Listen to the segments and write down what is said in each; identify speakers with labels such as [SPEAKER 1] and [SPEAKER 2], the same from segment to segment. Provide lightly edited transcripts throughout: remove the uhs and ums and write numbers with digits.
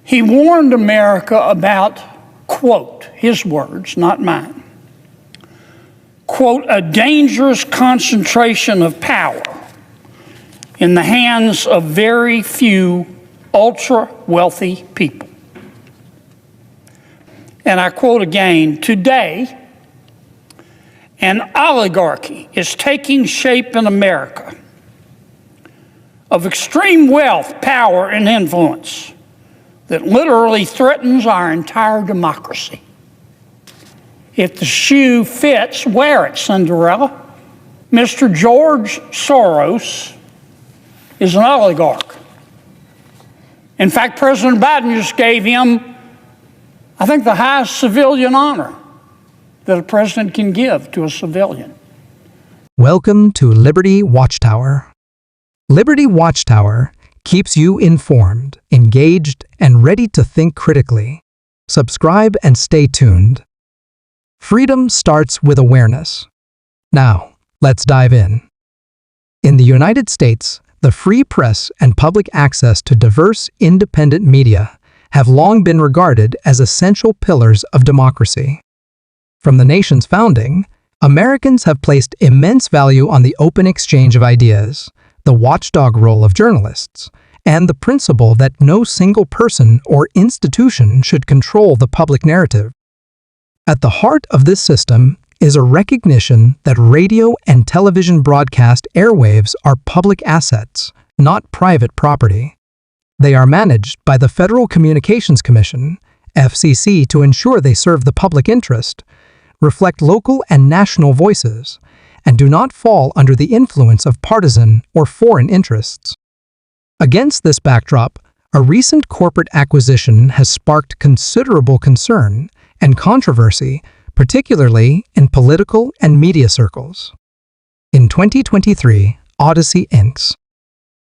[SPEAKER 1] He warned America about, quote, his words, not mine, quote, a dangerous concentration of power in the hands of very few ultra-wealthy people. And I quote again, today, an oligarchy is taking shape in America of extreme wealth, power, and influence that literally threatens our entire democracy. If the shoe fits, wear it, Cinderella. Mr. George Soros is an oligarch. In fact, President Biden just gave him, I think, the highest civilian honor that a president can give to a civilian.
[SPEAKER 2] Welcome to Liberty Watchtower. Liberty Watchtower keeps you informed, engaged, and ready to think critically. Subscribe and stay tuned. Freedom starts with awareness. Now, let's dive in. In the United States, the free press and public access to diverse, independent media have long been regarded as essential pillars of democracy. From the nation's founding, Americans have placed immense value on the open exchange of ideas, the watchdog role of journalists, and the principle that no single person or institution should control the public narrative. At the heart of this system is a recognition that radio and television broadcast airwaves are public assets, not private property. They are managed by the Federal Communications Commission, FCC, to ensure they serve the public interest, reflect local and national voices, and do not fall under the influence of partisan or foreign interests. Against this backdrop, a recent corporate acquisition has sparked considerable concern and controversy, particularly in political and media circles. In 2023, Audacy Inc.,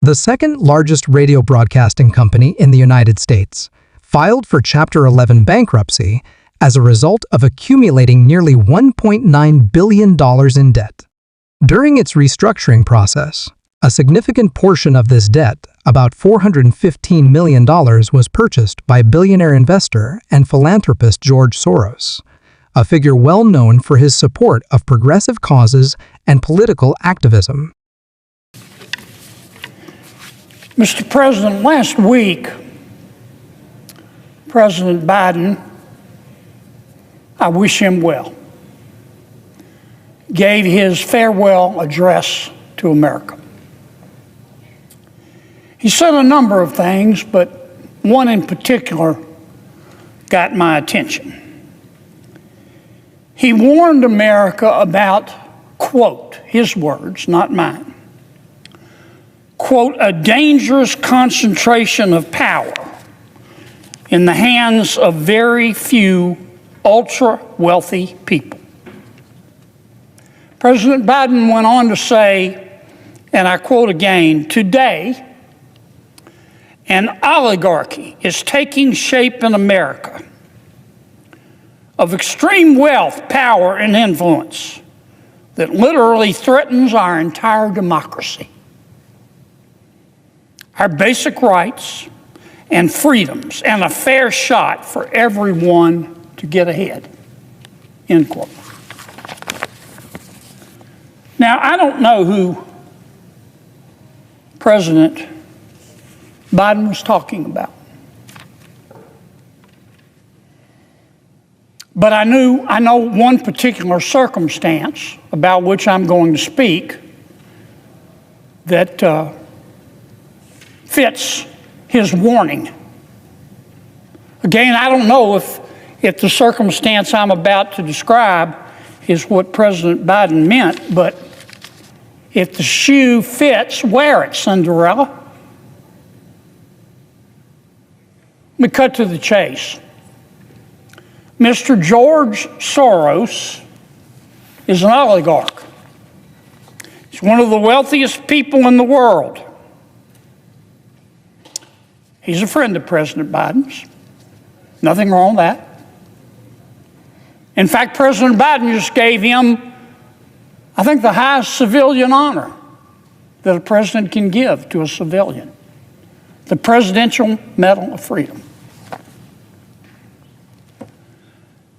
[SPEAKER 2] the second largest radio broadcasting company in the United States, filed for Chapter 11 bankruptcy as a result of accumulating nearly $1.9 billion in debt. During its restructuring process, a significant portion of this debt, about $415 million, was purchased by billionaire investor and philanthropist George Soros, a figure well known for his support of progressive causes and political activism.
[SPEAKER 1] Mr. President, last week, President Biden, I wish him well, gave his farewell address to America. He said a number of things, but one in particular got my attention. He warned America about, quote, his words, not mine, quote, a dangerous concentration of power in the hands of very few ultra-wealthy people. President Biden went on to say, and I quote again, today, an oligarchy is taking shape in America of extreme wealth, power, and influence that literally threatens our entire democracy, our basic rights and freedoms, and a fair shot for everyone to get ahead, end quote. Now, I don't know who President Biden was talking about, but I know one particular circumstance about which I'm going to speak that fits his warning. Again, I don't know if the circumstance I'm about to describe is what President Biden meant, but if the shoe fits, wear it, Cinderella. Let me cut to the chase. Mr. George Soros is an oligarch. He's one of the wealthiest people in the world. He's a friend of President Biden's. Nothing wrong with that. In fact, President Biden just gave him, I think, the highest civilian honor that a president can give to a civilian, the Presidential Medal of Freedom.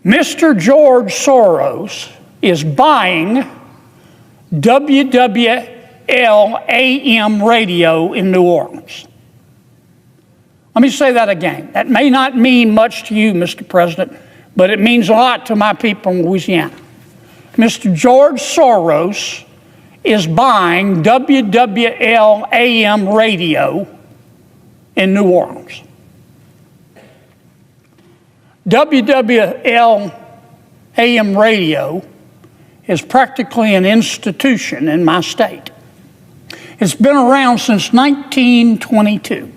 [SPEAKER 1] Mr. George Soros is buying WWL-AM radio in New Orleans. Let me say that again. That may not mean much to you, Mr. President, but it means a lot to my people in Louisiana. Mr. George Soros is buying WWL-AM radio in New Orleans. WWL-AM radio is practically an institution in my state. It's been around since 1922.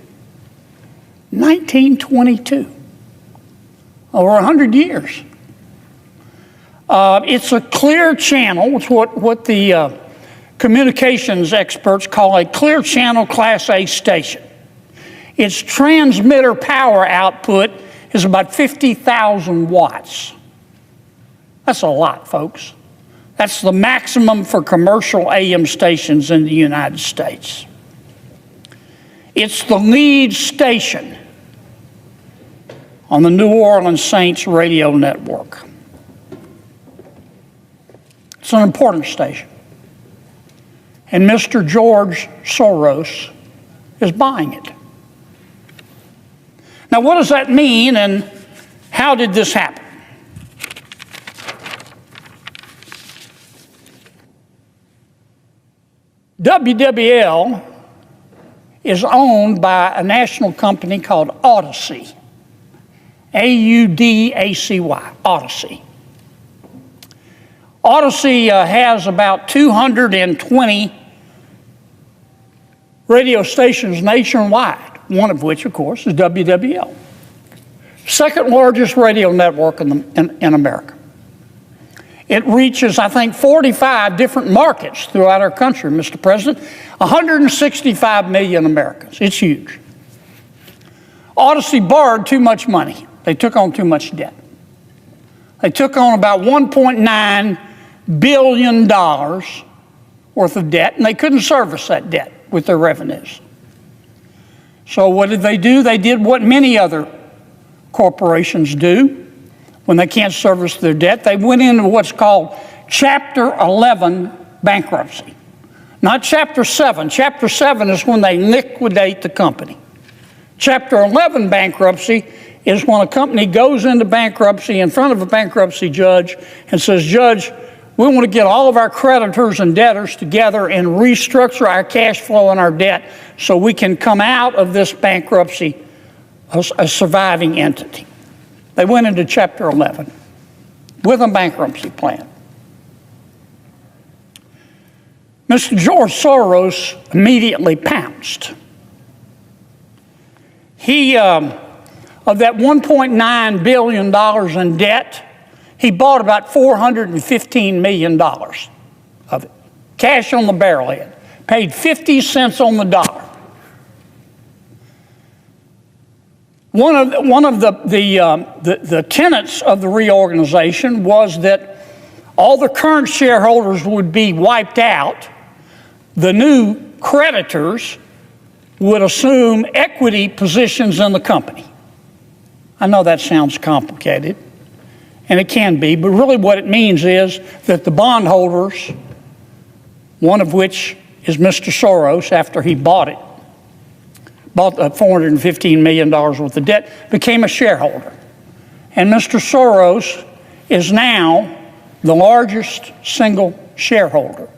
[SPEAKER 1] 1922. Over 100 years. It's a clear channel. It's what the communications experts call a clear channel Class A station. Its transmitter power output is about 50,000 watts. That's a lot, folks. That's the maximum for commercial AM stations in the United States. It's the lead station on the New Orleans Saints radio network. It's an important station. And Mr. George Soros is buying it. Now, what does that mean, and how did this happen? WWL is owned by a national company called Audacy. A-U-D-A-C-Y, Audacy. Audacy has about 220 radio stations nationwide, one of which, of course, is WWL. Second largest radio network in America. It reaches, I think, 45 different markets throughout our country, Mr. President. 165 million Americans. It's huge. Audacy borrowed too much money. They took on too much debt. They took on about $1.9 billion worth of debt, and they couldn't service that debt with their revenues. So what did they do? They did what many other corporations do when they can't service their debt. They went into what's called Chapter 11 bankruptcy. Not Chapter 7. Chapter 7 is when they liquidate the company. Chapter 11 bankruptcy is when a company goes into bankruptcy in front of a bankruptcy judge and says, Judge, we want to get all of our creditors and debtors together and restructure our cash flow and our debt so we can come out of this bankruptcy a surviving entity. They went into Chapter 11 with a bankruptcy plan. Mr. George Soros immediately pounced. He, of that $1.9 billion in debt, he bought about $415 million of it. Cash on the barrelhead. Paid 50 cents on the dollar. One of the tenets of the reorganization was that all the current shareholders would be wiped out. The new creditors would assume equity positions in the company. I know that sounds complicated, and it can be, but really what it means is that the bondholders, one of which is Mr. Soros after he bought $415 million worth of debt, became a shareholder. And Mr. Soros is now the largest single shareholder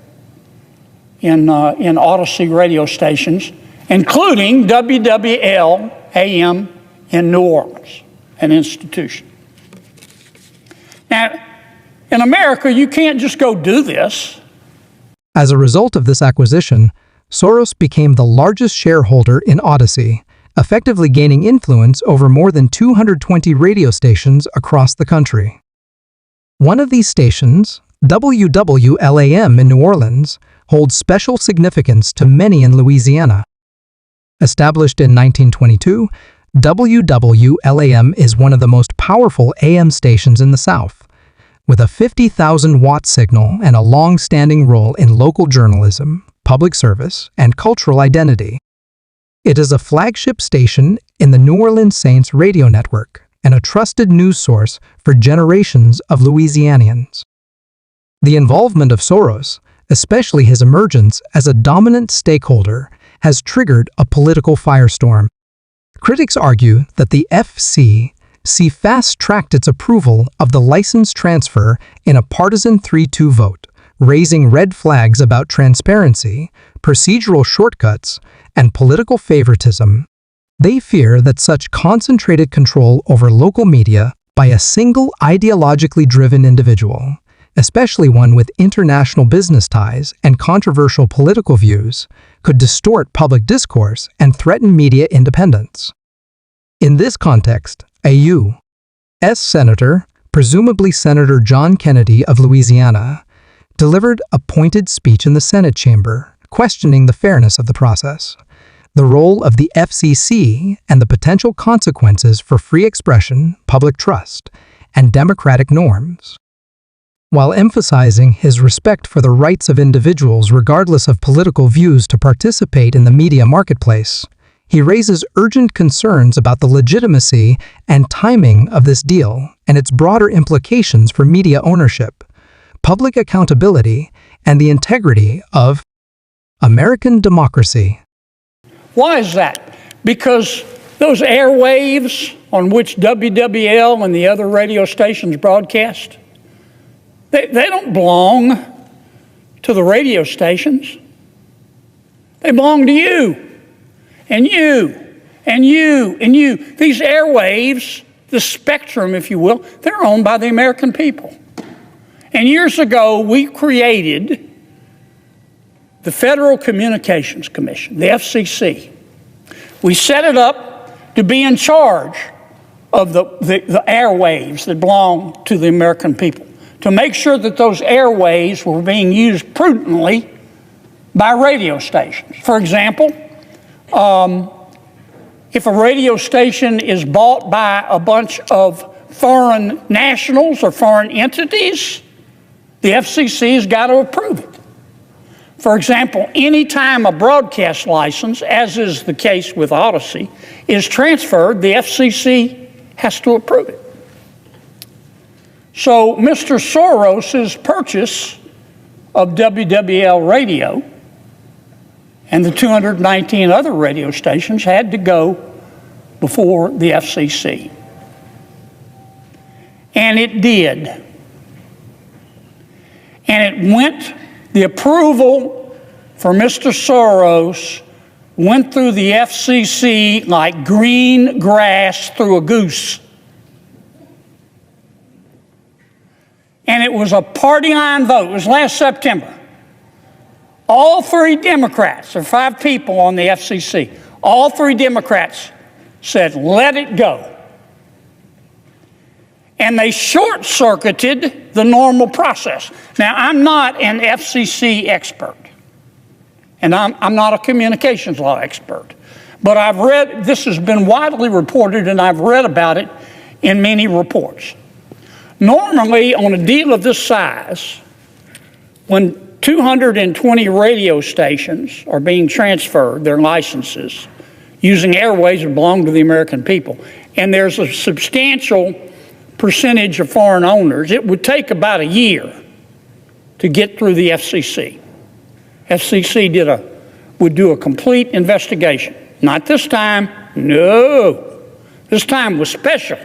[SPEAKER 1] in Audacy radio stations, including WWL-AM in New Orleans, an institution. Now, in America, you can't just go do this.
[SPEAKER 2] As a result of this acquisition, Soros became the largest shareholder in Audacy, effectively gaining influence over more than 220 radio stations across the country. One of these stations, WWL-AM in New Orleans, holds special significance to many in Louisiana. Established in 1922, WWL-AM is one of the most powerful AM stations in the South, with a 50,000-watt signal and a long-standing role in local journalism, public service, and cultural identity. It is a flagship station in the New Orleans Saints radio network and a trusted news source for generations of Louisianians. The involvement of Soros, especially his emergence as a dominant stakeholder, has triggered a political firestorm. Critics argue that the FCC fast-tracked its approval of the license transfer in a partisan 3-2 vote, raising red flags about transparency, procedural shortcuts, and political favoritism. They fear that such concentrated control over local media by a single ideologically driven individual, especially one with international business ties and controversial political views, could distort public discourse and threaten media independence. In this context, a U.S. Senator, presumably Senator John Kennedy of Louisiana, delivered a pointed speech in the Senate chamber, questioning the fairness of the process, the role of the FCC, and the potential consequences for free expression, public trust, and democratic norms. While emphasizing his respect for the rights of individuals regardless of political views to participate in the media marketplace, he raises urgent concerns about the legitimacy and timing of this deal and its broader implications for media ownership, public accountability, and the integrity of American democracy.
[SPEAKER 1] Why is that? Because those airwaves on which WWL and the other radio stations broadcast, they don't belong to the radio stations. They belong to you, and you, and you, and you. These airwaves, the spectrum, if you will, they're owned by the American people. And years ago, we created the Federal Communications Commission, the FCC. We set it up to be in charge of the airwaves that belong to the American people, to make sure that those airwaves were being used prudently by radio stations. For example, if a radio station is bought by a bunch of foreign nationals or foreign entities, the FCC has got to approve it. For example, anytime a broadcast license, as is the case with Audacy, is transferred, the FCC has to approve it. So Mr. Soros' purchase of WWL radio and the 219 other radio stations had to go before the FCC. And it did. And it went, the approval for Mr. Soros went through the FCC like green grass through a goose. And it was a party line vote. It was last September. All three Democrats, there are 5 people on the FCC, all 3 Democrats said, let it go. And they short-circuited the normal process. Now, I'm not an FCC expert, and I'm not a communications law expert, but I've read, this has been widely reported, and I've read about it in many reports. Normally, on a deal of this size, when 220 radio stations are being transferred, their licenses, using airways that belong to the American people, and there's a substantial percentage of foreign owners, it would take about a year to get through the FCC. FCC would do a complete investigation. Not this time, no. This time was special.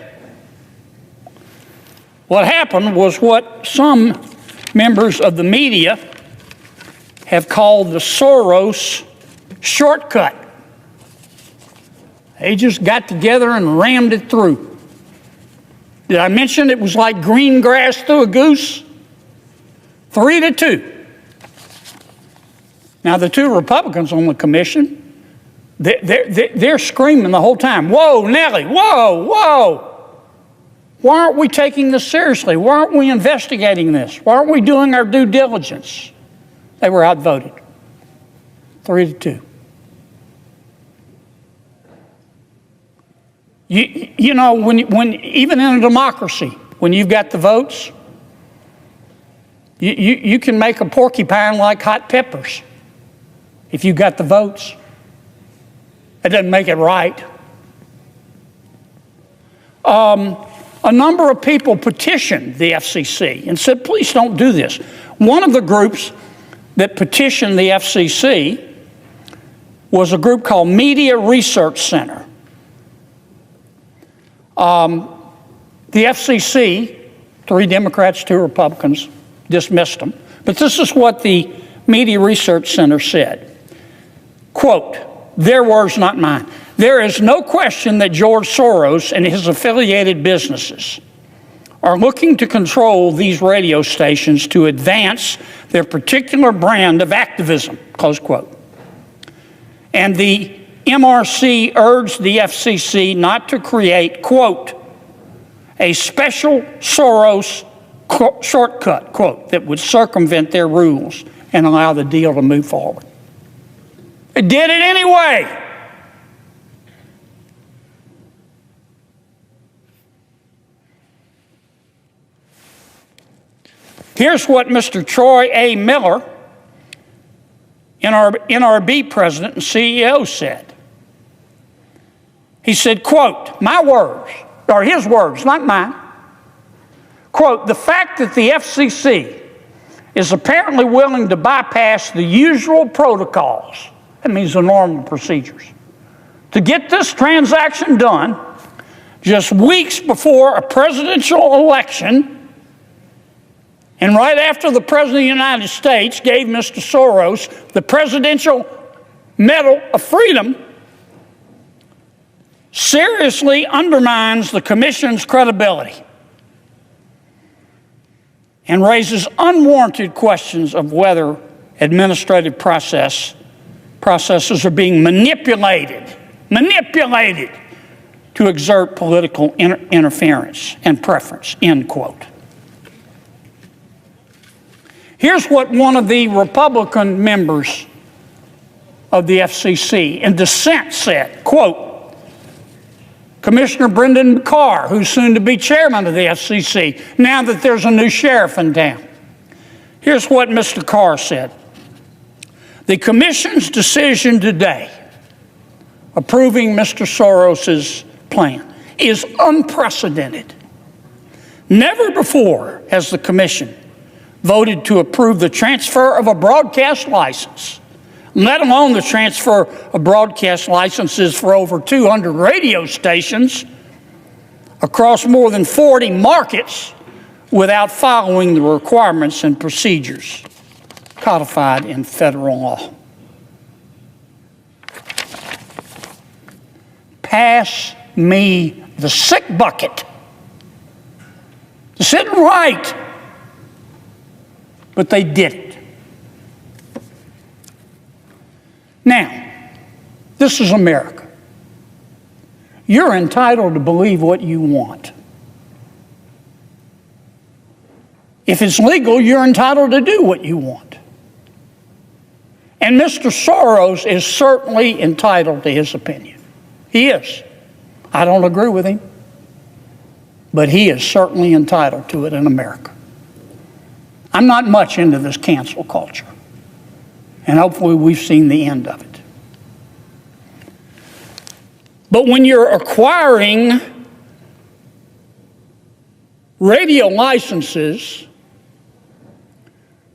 [SPEAKER 1] What happened was what some members of the media have called the Soros shortcut. They just got together and rammed it through. Did I mention it was like green grass through a goose? 3-2. Now, the 2 Republicans on the commission, they're screaming the whole time, whoa, Nellie, whoa, whoa. Why aren't we taking this seriously? Why aren't we investigating this? Why aren't we doing our due diligence? They were outvoted, 3-2. You know, when even in a democracy, when you've got the votes, you can make a porcupine like hot peppers if you've got the votes. That doesn't make it right. a number of people petitioned the FCC and said, please don't do this. One of the groups that petitioned the FCC was a group called Media Research Center. The FCC, 3 Democrats, 2 Republicans, dismissed them. But this is what the Media Research Center said. Quote, their words, not mine. There is no question that George Soros and his affiliated businesses are looking to control these radio stations to advance their particular brand of activism, close quote. And the MRC urged the FCC not to create, quote, a special Soros shortcut, quote, that would circumvent their rules and allow the deal to move forward. It did it anyway. Here's what Mr. Troy A. Miller, NRB president and CEO, said. He said, quote, my words, or his words, not mine. Quote, the fact that the FCC is apparently willing to bypass the usual protocols, that means the normal procedures, to get this transaction done just weeks before a presidential election, and right after the President of the United States gave Mr. Soros the Presidential Medal of Freedom, seriously undermines the Commission's credibility and raises unwarranted questions of whether administrative processes are being manipulated to exert political interference and preference, end quote. Here's what one of the Republican members of the FCC in dissent said, quote, Commissioner Brendan Carr, who's soon to be chairman of the FCC, now that there's a new sheriff in town. Here's what Mr. Carr said. The Commission's decision today, approving Mr. Soros's plan, is unprecedented. Never before has the Commission voted to approve the transfer of a broadcast license, let alone the transfer of broadcast licenses for over 200 radio stations across more than 40 markets without following the requirements and procedures codified in federal law. Pass me the sick bucket. This isn't right. But they did it. Now, this is America. You're entitled to believe what you want. If it's legal, you're entitled to do what you want. And Mr. Soros is certainly entitled to his opinion. He is. I don't agree with him, but he is certainly entitled to it in America. I'm not much into this cancel culture, and hopefully we've seen the end of it. But when you're acquiring radio licenses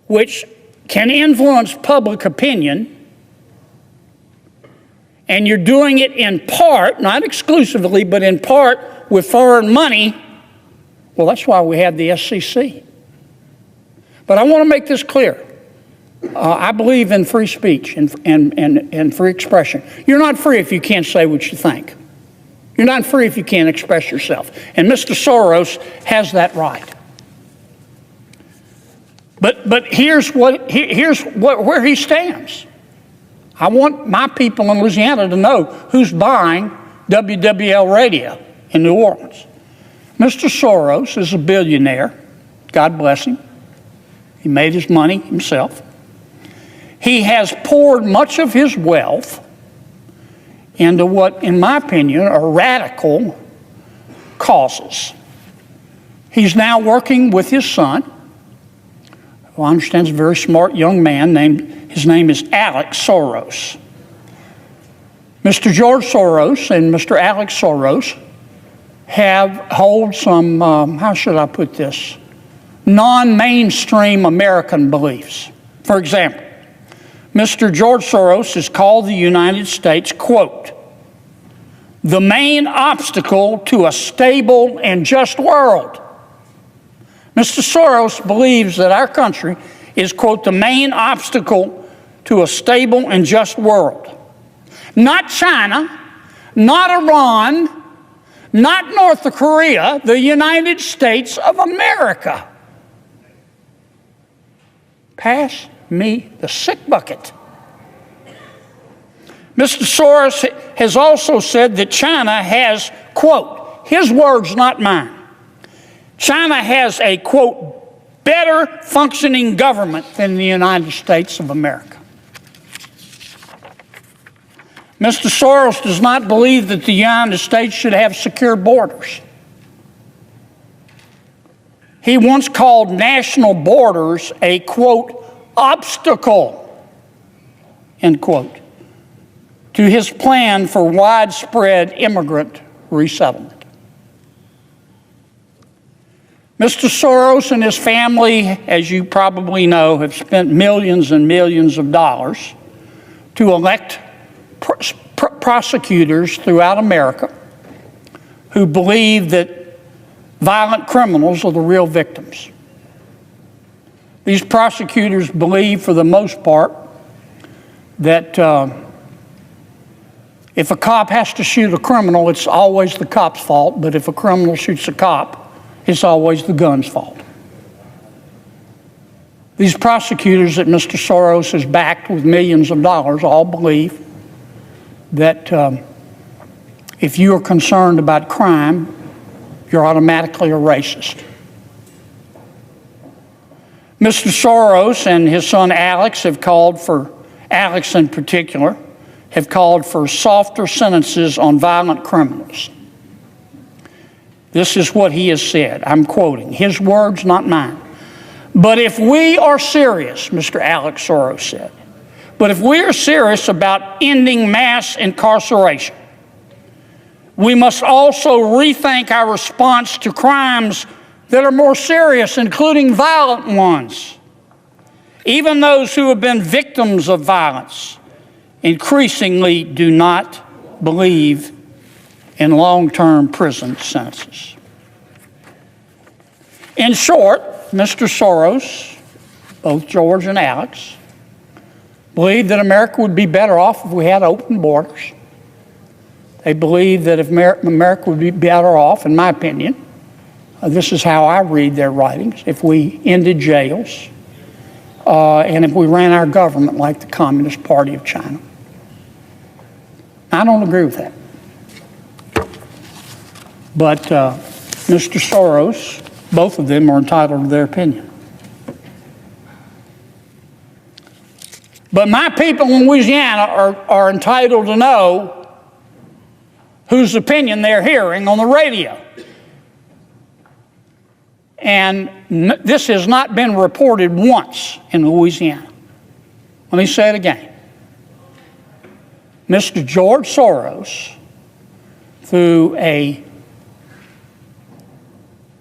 [SPEAKER 1] which can influence public opinion, and you're doing it in part, not exclusively, but in part with foreign money, well, that's why we have the FCC. But I want to make this clear. I believe in free speech and free expression. You're not free if you can't say what you think. You're not free if you can't express yourself. And Mr. Soros has that right. But here's where he stands. I want my people in Louisiana to know who's buying WWL radio in New Orleans. Mr. Soros is a billionaire. God bless him. He made his money himself. He has poured much of his wealth into what, in my opinion, are radical causes. He's now working with his son, who I understand is a very smart young man. His name is Alex Soros. Mr. George Soros and Mr. Alex Soros hold some, how should I put this, non-mainstream American beliefs. For example, Mr. George Soros has called the United States, quote, the main obstacle to a stable and just world. Mr. Soros believes that our country is, quote, the main obstacle to a stable and just world. Not China, not Iran, not North Korea, the United States of America. Pass me the sick bucket. Mr. Soros has also said that China has, quote, his words, not mine, China has a, quote, better functioning government than the United States of America. Mr. Soros does not believe that the United States should have secure borders. He once called national borders a, quote, obstacle, end quote, to his plan for widespread immigrant resettlement. Mr. Soros and his family, as you probably know, have spent millions and millions of dollars to elect prosecutors throughout America who believe that violent criminals are the real victims. These prosecutors believe, for the most part, that if a cop has to shoot a criminal, it's always the cop's fault, but if a criminal shoots a cop, it's always the gun's fault. These prosecutors that Mr. Soros has backed with millions of dollars all believe that if you are concerned about crime, you're automatically a racist. Mr. Soros and his son Alex have called for, Alex in particular, have called for softer sentences on violent criminals. This is what he has said. I'm quoting his words, not mine. But if we are serious, Mr. Alex Soros said, but if we are serious about ending mass incarceration, we must also rethink our response to crimes that are more serious, including violent ones. Even those who have been victims of violence increasingly do not believe in long-term prison sentences. In short, Mr. Soros, both George and Alex, believe that America would be better off if we had open borders. They believe that if America would be better off, in my opinion, this is how I read their writings, if we ended jails and if we ran our government like the Communist Party of China. I don't agree with that. But Mr. Soros, both of them are entitled to their opinion. But my people in Louisiana are entitled to know whose opinion they're hearing on the radio. And this has not been reported once in Louisiana. Let me say it again. Mr. George Soros, through a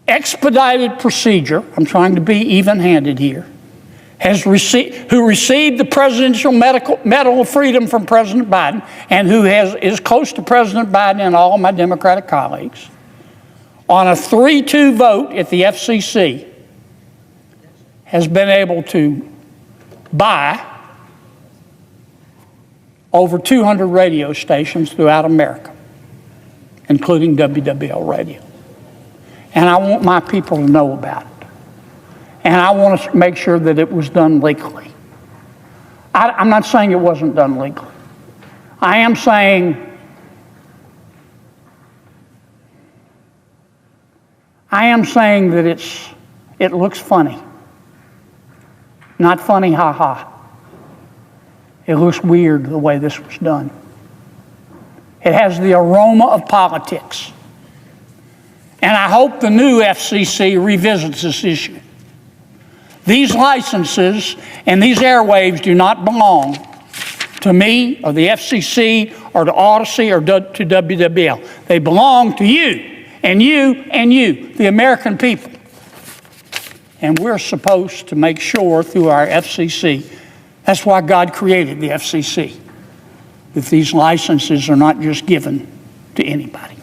[SPEAKER 1] expedited procedure, I'm trying to be even-handed here, who received the Presidential Medal of Freedom from President Biden, and who is close to President Biden and all of my Democratic colleagues, on a 3-2 vote at the FCC, has been able to buy over 200 radio stations throughout America, including WWL radio. And I want my people to know about it. And I want to make sure that it was done legally. I'm not saying it wasn't done legally. I am saying that it looks funny. Not funny, ha-ha. It looks weird the way this was done. It has the aroma of politics. And I hope the new FCC revisits this issue. These licenses and these airwaves do not belong to me or the FCC or to Audacy or to WWL. They belong to you and you, the American people. And we're supposed to make sure through our FCC, that's why God created the FCC, that these licenses are not just given to anybody.